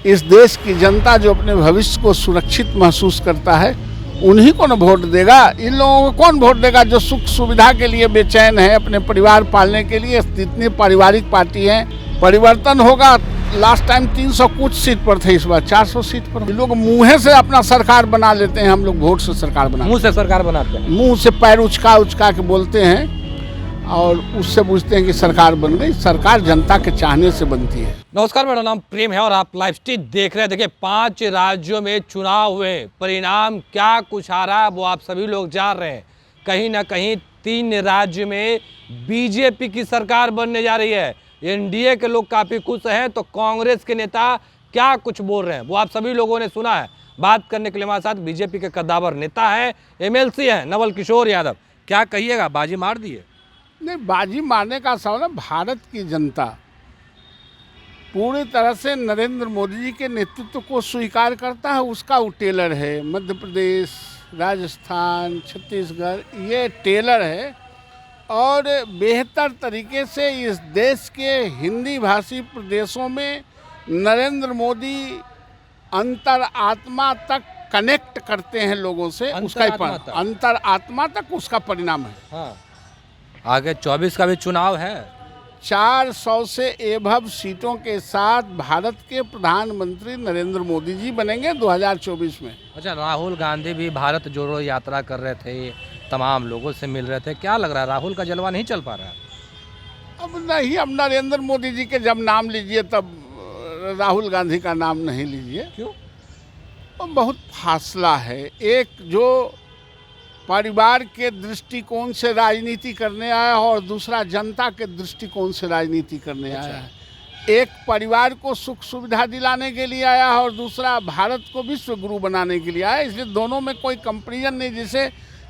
इस देश की जनता जो अपने भविष्य को सुरक्षित महसूस करता है उन्हीं को न वोट देगा। इन लोगों को कौन वोट देगा जो सुख सुविधा के लिए बेचैन है, अपने परिवार पालने के लिए। जितनी पारिवारिक पार्टी हैं, परिवर्तन होगा। लास्ट टाइम 300 कुछ सीट पर थे, इस बार 400 सीट पर। लोग मुँह से अपना सरकार बना लेते हैं, हम लोग वोट से सरकार बनाते हैं। मुंह से सरकार बनाते हैं, मुंह से पैर उचका उचका के बोलते हैं और उससे पूछते हैं कि सरकार बन गई। सरकार जनता के चाहने से बनती है। नमस्कार, मेरा नाम प्रेम है और आप लाइव स्ट्रीट देख रहे हैं। देखिए, 5 राज्यों में चुनाव हुए, परिणाम क्या कुछ आ रहा है वो आप सभी लोग जान रहे हैं। कहीं ना कहीं 3 राज्य में बीजेपी की सरकार बनने जा रही है। एनडीए के लोग काफ़ी खुश हैं, तो कांग्रेस के नेता क्या कुछ बोल रहे हैं वो आप सभी लोगों ने सुना है। बात करने के लिए हमारे साथ बीजेपी के कद्दावर नेता हैं, एमएलसी हैं नवल किशोर यादव। क्या कहिएगा, बाजी मार दी है? नहीं, बाजी मारने का सवाल है। भारत की जनता पूरी तरह से नरेंद्र मोदी जी के नेतृत्व को स्वीकार करता है। उसका वो टेलर है। मध्य प्रदेश, राजस्थान, छत्तीसगढ़ ये टेलर है और बेहतर तरीके से इस देश के हिंदी भाषी प्रदेशों में नरेंद्र मोदी अंतरात्मा तक कनेक्ट करते हैं लोगों से। उसका अंतरात्मा तक उसका परिणाम है। हाँ। आगे 24 का भी चुनाव है। 400 से एभव सीटों के साथ भारत के प्रधानमंत्री नरेंद्र मोदी जी बनेंगे 2024 में। अच्छा, राहुल गांधी भी भारत जोड़ो यात्रा कर रहे थे, तमाम लोगों से मिल रहे थे। क्या लग रहा है, राहुल का जलवा नहीं चल पा रहा है? अब नहीं, अब नरेंद्र मोदी जी के जब नाम लीजिए तब राहुल गांधी का नाम नहीं लीजिए। क्यों? बहुत फासला है। एक जो परिवार के दृष्टिकोण से राजनीति करने आया है और दूसरा जनता के दृष्टिकोण से राजनीति करने आया है। एक परिवार को सुख सुविधा दिलाने के लिए आया है और दूसरा भारत को विश्व गुरु बनाने के लिए आया है। इसलिए दोनों में कोई कंपैरिजन नहीं। जैसे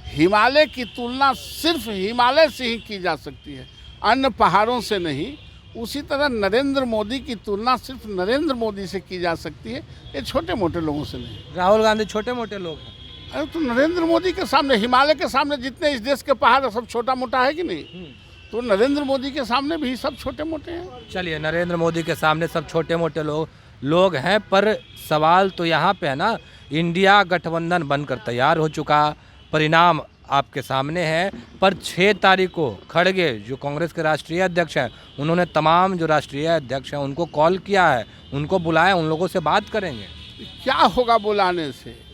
हिमालय की तुलना सिर्फ हिमालय से ही की जा सकती है, अन्य पहाड़ों से नहीं, उसी तरह नरेंद्र मोदी की तुलना सिर्फ नरेंद्र मोदी से की जा सकती है, ये छोटे मोटे लोगों से नहीं। राहुल गांधी छोटे मोटे लोग हैं। अरे तो नरेंद्र मोदी के सामने, हिमालय के सामने जितने इस देश के पहाड़ है सब छोटा मोटा है कि नहीं? तो नरेंद्र मोदी के सामने भी सब छोटे मोटे हैं। चलिए, नरेंद्र मोदी के सामने सब छोटे मोटे लोग हैं, पर सवाल तो यहाँ पे है ना, इंडिया गठबंधन बनकर तैयार हो चुका, परिणाम आपके सामने है। पर 6 तारीख को खड़गे जो कांग्रेस के राष्ट्रीय अध्यक्ष हैं, उन्होंने तमाम जो राष्ट्रीय अध्यक्ष हैं उनको कॉल किया है, उनको बुलाया, उन लोगों से बात करेंगे। क्या होगा बुलाने से?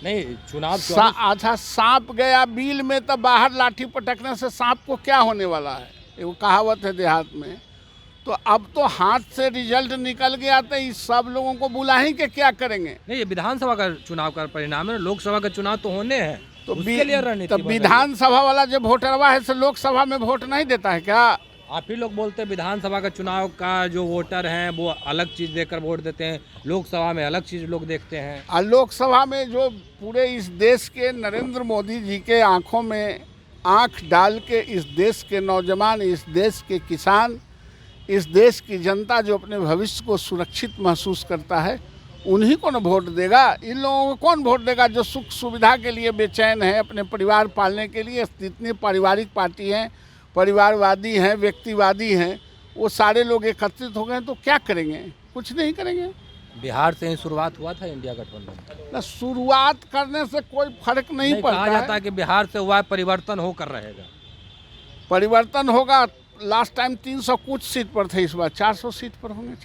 नहीं, चुनाव अच्छा, सांप गया बिल में तो बाहर लाठी पटकने से सांप को क्या होने वाला है? वो कहावत है देहात में। तो अब तो हाथ से रिजल्ट निकल गया तो इस सब लोगों को बुलाएं के क्या करेंगे? नहीं, ये विधानसभा का चुनाव का परिणाम है, लोकसभा का चुनाव तो होने हैं। तो उसके लिए रणनीति विधानसभा वाला जो वोटरवा है से लोकसभा में वोट नहीं देता है क्या? आप ही लोग बोलते हैं विधानसभा का चुनाव का जो वोटर हैं वो अलग चीज़ देकर वोट देते हैं, लोकसभा में अलग चीज़ लोग देखते हैं। और लोकसभा में जो पूरे इस देश के नरेंद्र मोदी जी के आंखों में आंख डाल के इस देश के नौजवान, इस देश के किसान, इस देश की जनता जो अपने भविष्य को सुरक्षित महसूस करता है उन्हीं को न वोट देगा। इन लोगों को कौन वोट देगा जो सुख सुविधा के लिए बेचैन है, अपने परिवार पालने के लिए। जितनी पारिवारिक पार्टी हैं, परिवारवादी हैं, व्यक्तिवादी हैं, वो सारे लोग एकत्रित हो गए तो क्या करेंगे? कुछ नहीं करेंगे। बिहार से ही शुरुआत हुआ था इंडिया गठबंधन ना, शुरुआत करने से कोई फर्क नहीं पड़ता। कहा जाता है कि बिहार से हुआ, परिवर्तन होकर रहेगा। परिवर्तन होगा। लास्ट टाइम 300 कुछ सीट पर थे, इस बार 400 सीट पर होंगे।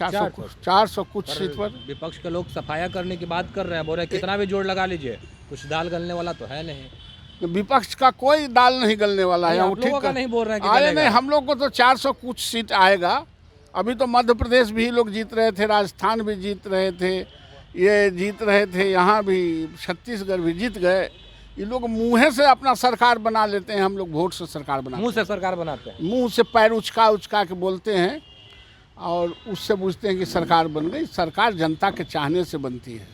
400 कुछ सीट पर। विपक्ष के लोग सफाया करने की बात कर रहे हैं, बोल रहे कितना भी जोड़ लगा लीजिए, कुछ दाल गलने वाला तो है नहीं। विपक्ष का कोई दाल नहीं गलने वाला है। हम लोगों का नहीं बोल रहे हैं अरे नहीं, हम लोग को तो 400 कुछ सीट आएगा। अभी तो मध्य प्रदेश भी लोग जीत रहे थे, राजस्थान भी जीत रहे थे, ये जीत रहे थे, यहाँ भी छत्तीसगढ़ भी जीत गए। ये लोग मुँह से अपना सरकार बना लेते हैं, हम लोग वोट से सरकार बनाते हैं। मुँह से सरकार बनाते हैं, मुँह से पैर उचका उचका के बोलते हैं और उससे पूछते हैं कि सरकार बन गई। सरकार जनता के चाहने से बनती है।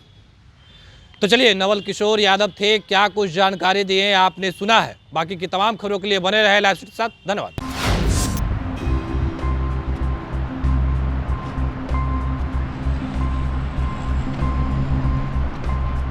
तो चलिए, नवल किशोर यादव थे, क्या कुछ जानकारी दी है आपने सुना है। बाकी की तमाम खबरों के लिए बने रहे लाइव स्ट्रीट के साथ। धन्यवाद।